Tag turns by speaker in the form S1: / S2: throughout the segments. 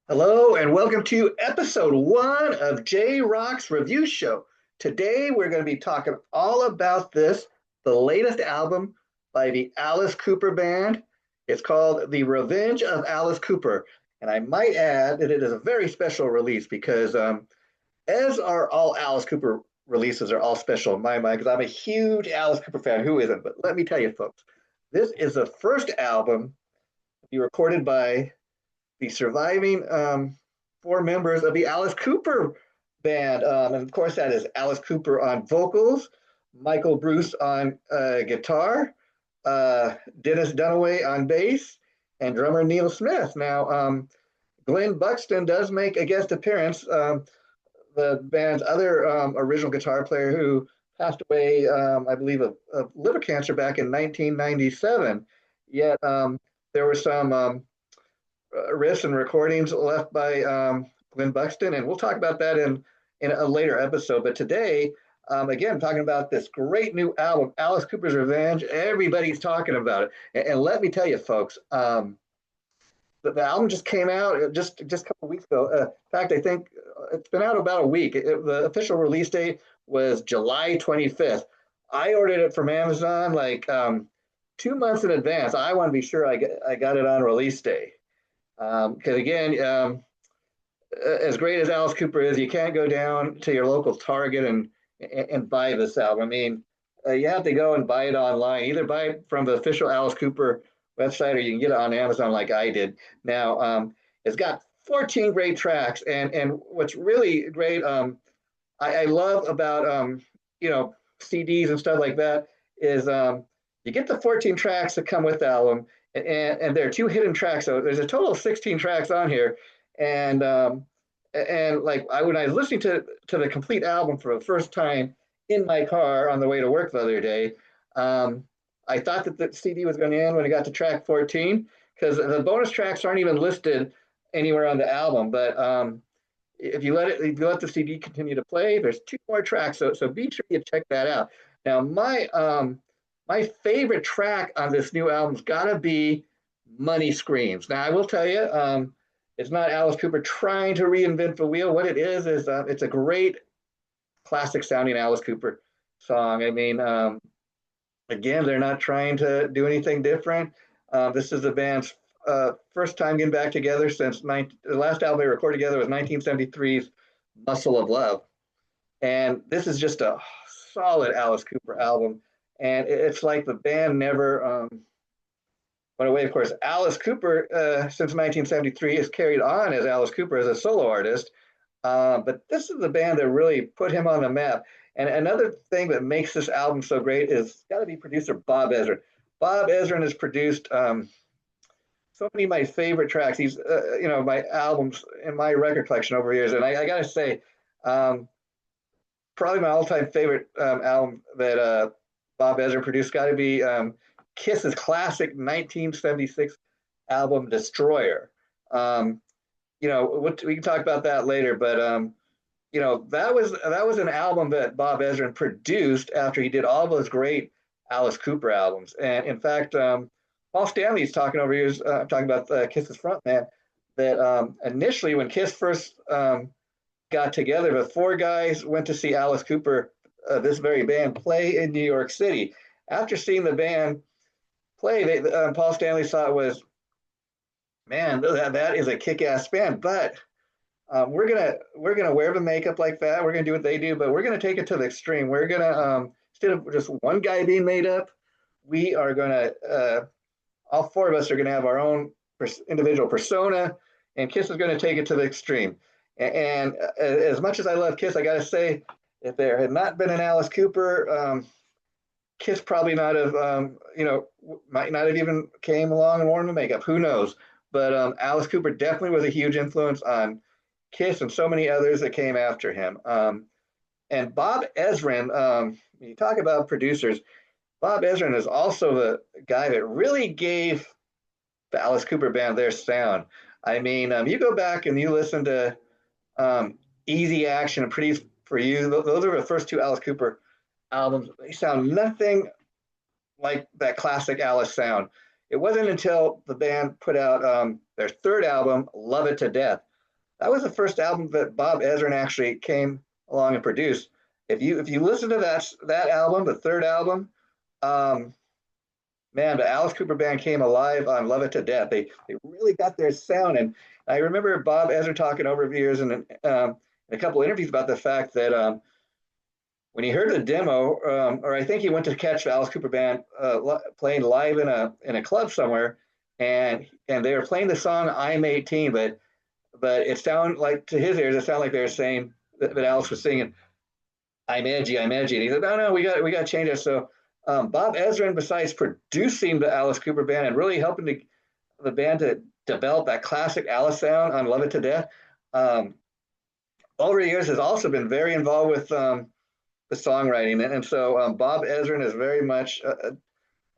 S1: Hello and welcome to episode one of JROCK'S Review Show. Today we're going to be talking all about the latest album by the Alice Cooper Band. It's called The Revenge of Alice Cooper. And I might add that it is a very special release because, as are all Alice Cooper releases, are all special in my mind because I'm a huge Alice Cooper fan. Who isn't? But let me tell you, folks, this is the first album to be recorded by the surviving four members of the Alice Cooper band. And of course, that is Alice Cooper on vocals, Michael Bruce on guitar, Dennis Dunaway on bass, and drummer Neil Smith. Now, Glenn Buxton does make a guest appearance, the band's other original guitar player who passed away, I believe, of liver cancer back in 1997. Yet there were some riffs and recordings left by Glenn Buxton, and we'll talk about that in a later episode. But today, again, talking about this great new album, Alice Cooper's Revenge. Everybody's talking about it, and let me tell you, folks, the album just came out just a couple of weeks ago. In fact, I think it's been out about a week. The official release date was July 25th. I ordered it from Amazon like 2 months in advance. I want to be sure I got it on release day. Because again, as great as Alice Cooper is, you can't go down to your local Target and buy this album. I mean, you have to go and buy it online. Either buy it from the official Alice Cooper website, or you can get it on Amazon like I did. Now, it's got 14 great tracks, and what's really great, I love about CDs and stuff like that is you get the 14 tracks that come with the album, and there are two hidden tracks. So there's a total of 16 tracks on here. And like when I was listening to the complete album for the first time in my car on the way to work the other day, I thought that the CD was going to end when it got to track 14 because the bonus tracks aren't even listed anywhere on the album. But if you let the CD continue to play, there's two more tracks. So be sure you check that out. Now my favorite track on this new album's got to be Money Screams. Now, I will tell you, it's not Alice Cooper trying to reinvent the wheel. What it is it's a great classic sounding Alice Cooper song. I mean, again, they're not trying to do anything different. This is the band's first time getting back together since the last album they recorded together was 1973's Muscle of Love. And this is just a solid Alice Cooper album. And it's like the band never went away. Of course, Alice Cooper, since 1973, has carried on as Alice Cooper as a solo artist. But this is the band that really put him on the map. And another thing that makes this album so great is got to be producer Bob Ezrin. Bob Ezrin has produced so many of my favorite tracks. He's, my albums in my record collection over years. And I got to say, probably my all-time favorite album that Bob Ezrin produced got to be Kiss's classic 1976 album Destroyer. We can talk about that later, but that was an album that Bob Ezrin produced after he did all those great Alice Cooper albums. And in fact, Paul Stanley's talking over here, talking about Kiss's frontman, that initially when Kiss first got together, the four guys went to see Alice Cooper, this very band, play in New York City. After seeing the band play, Paul Stanley thought was, man, that is a kick-ass band. But we're gonna wear the makeup like that. We're gonna do what they do, but we're gonna take it to the extreme. We're gonna instead of just one guy being made up, we are gonna all four of us are gonna have our own individual persona, and Kiss is gonna take it to the extreme. And as much as I love Kiss, I gotta say, if there had not been an Alice Cooper, Kiss probably not have, might not have even came along and worn the makeup. Who knows? But Alice Cooper definitely was a huge influence on Kiss and so many others that came after him. And Bob Ezrin, you talk about producers, Bob Ezrin is also the guy that really gave the Alice Cooper band their sound. I mean, you go back and you listen to Easy Action and Pretty for You. Those are the first two Alice Cooper albums. They sound nothing like that classic Alice sound. It wasn't until the band put out their third album, Love It to Death, that was the first album that Bob Ezrin actually came along and produced. If you listen to that album, the third album, um, man, the Alice Cooper band came alive on Love It to Death. They really got their sound, and I remember Bob Ezrin talking over the years and a couple of interviews about the fact that when he heard the demo, or I think he went to catch the Alice Cooper band playing live in a club somewhere, and they were playing the song "I'm 18," but it sounded like to his ears, it sounded like they were saying that Alice was singing "I'm edgy, I'm edgy," and he said, "No, we got to change it." So Bob Ezrin, besides producing the Alice Cooper band and really helping the band to develop that classic Alice sound on "Love It to Death," um, over the years has also been very involved with the songwriting, and so Bob Ezrin is very much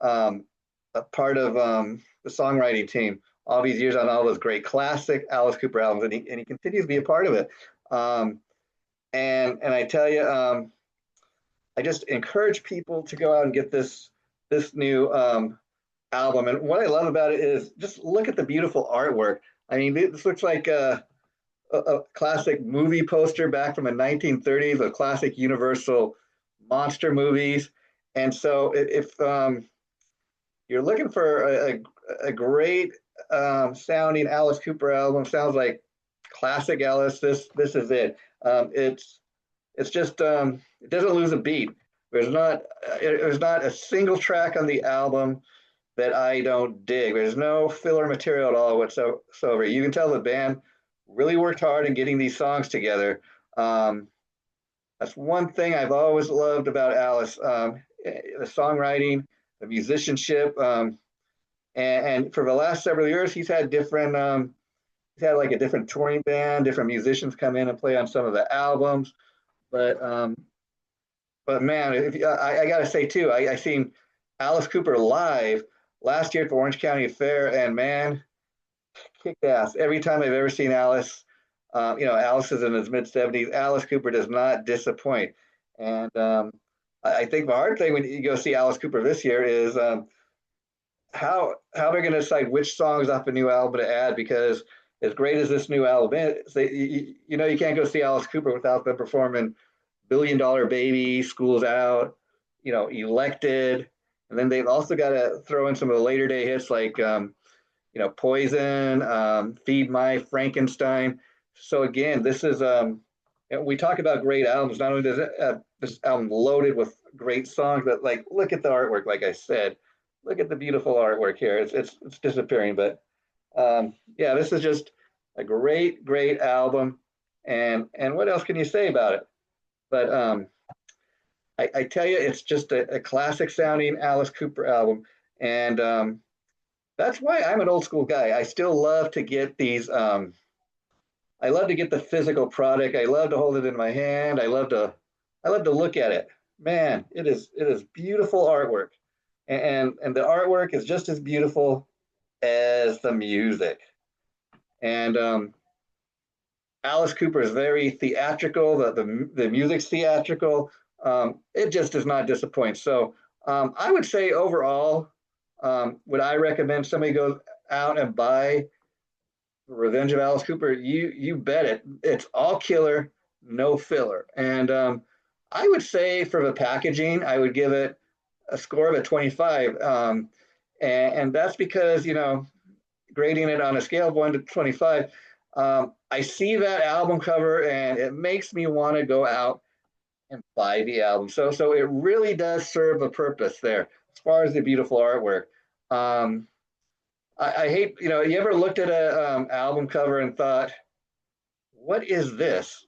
S1: a part of the songwriting team all these years on all those great classic Alice Cooper albums, and he continues to be a part of it. Um, and I tell you, I just encourage people to go out and get this new album. And what I love about it is just look at the beautiful artwork. I mean, this looks like a classic movie poster back from the 1930s, a classic Universal monster movies. And so if you're looking for a great sounding Alice Cooper album, sounds like classic Alice, this is it. It's just it doesn't lose a beat. There's not a single track on the album that I don't dig. There's no filler material at all whatsoever. You can tell the band really worked hard in getting these songs together. That's one thing I've always loved about Alice, the songwriting, the musicianship, and for the last several years, he's had different. He's had like a different touring band, different musicians come in and play on some of the albums. But man, I got to say too, I seen Alice Cooper live last year at the Orange County Fair, and man, kicked ass. Every time I've ever seen Alice, Alice is in his mid 70s. Alice Cooper does not disappoint, and I think the hard thing when you go see Alice Cooper this year is how they're going to decide which songs off a new album to add, because as great as this new album is, you can't go see Alice Cooper without them performing "Billion Dollar Baby," "School's Out," "Elected," and then they've also got to throw in some of the later day hits like "Poison," "Feed My Frankenstein." So again, this is we talk about great albums. Not only does this album loaded with great songs, but like look at the artwork. Like I said, look at the beautiful artwork here. It's disappearing, but yeah, this is just a great album. And what else can you say about it? But I tell you, it's just a classic sounding Alice Cooper album, and that's why I'm an old school guy. I still love to get these. I love to get the physical product. I love to hold it in my hand. I love to look at it. Man, it is beautiful artwork, and the artwork is just as beautiful as the music. And Alice Cooper is very theatrical. The music's theatrical. It just does not disappoint. So I would say overall, would I recommend somebody goes out and buy Revenge of Alice Cooper? You bet it. It's all killer, no filler. And I would say for the packaging, I would give it a score of a 25. And that's because, grading it on a scale of 1 to 25, I see that album cover and it makes me want to go out and buy the album. So it really does serve a purpose there as far as the beautiful artwork. I hate, you ever looked at a album cover and thought, what is this?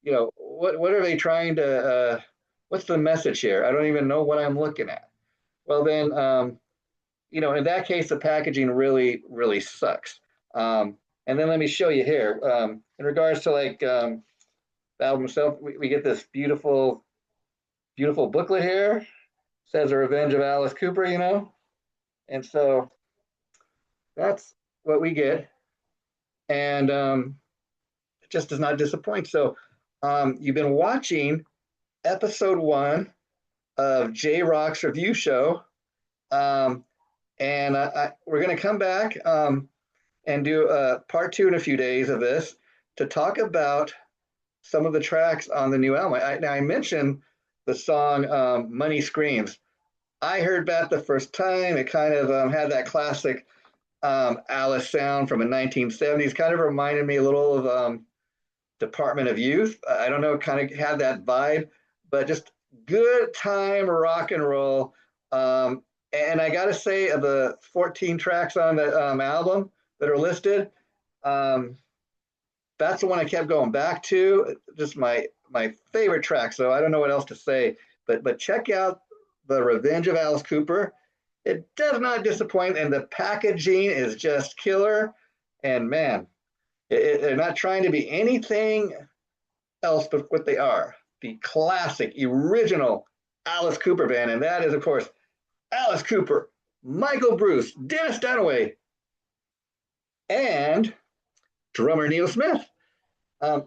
S1: What are they trying to, what's the message here? I don't even know what I'm looking at. Well, then, in that case, the packaging really sucks. And then let me show you here. In regards to like the album itself, we get this beautiful booklet here. It says "The Revenge of Alice Cooper," and so that's what we get, and it just does not disappoint. So you've been watching episode 1 of JROCK'S review show, and we're going to come back and do part 2 in a few days of this. to talk about some of the tracks on the new album. I mentioned the song Money Screams. I heard that the first time. It kind of had that classic Alice sound from the 1970s, kind of reminded me a little of Department of Youth. I don't know, it kind of had that vibe, but just good time rock and roll. And I got to say, of the 14 tracks on the album that are listed, that's the one I kept going back to. Just my favorite track. So I don't know what else to say, but check out The Revenge of Alice Cooper. It does not disappoint, and the packaging is just killer. And man, they're not trying to be anything else but what they are, the classic, original Alice Cooper band. And that is, of course, Alice Cooper, Michael Bruce, Dennis Dunaway, and drummer Neil Smith.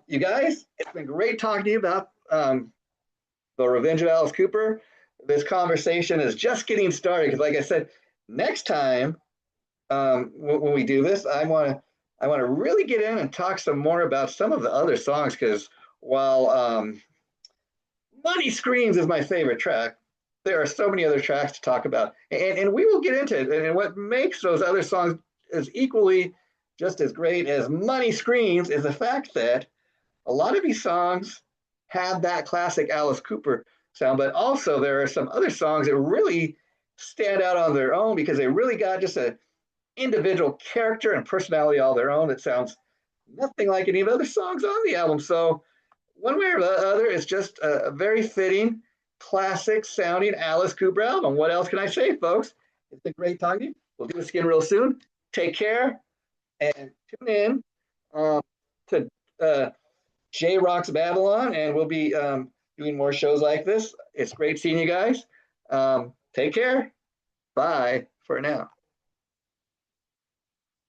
S1: You guys, it's been great talking to you about The Revenge of Alice Cooper. This conversation is just getting started because, like I said, next time when we do this, I want to really get in and talk some more about some of the other songs, because while Money Screams is my favorite track, there are so many other tracks to talk about, and we will get into it. And what makes those other songs is equally just as great as Money Screams is the fact that a lot of these songs have that classic Alice Cooper sound, but also there are some other songs that really stand out on their own because they really got just an individual character and personality all their own that sounds nothing like any of the other songs on the album. So one way or the other, it's just a very fitting, classic sounding Alice Cooper album. What else can I say, folks? It's been great talking to you. We'll do this again real soon. Take care and tune in to JROCK'S Babylon, and we'll be doing more shows like this. It's great seeing you guys. Take care. Bye for now.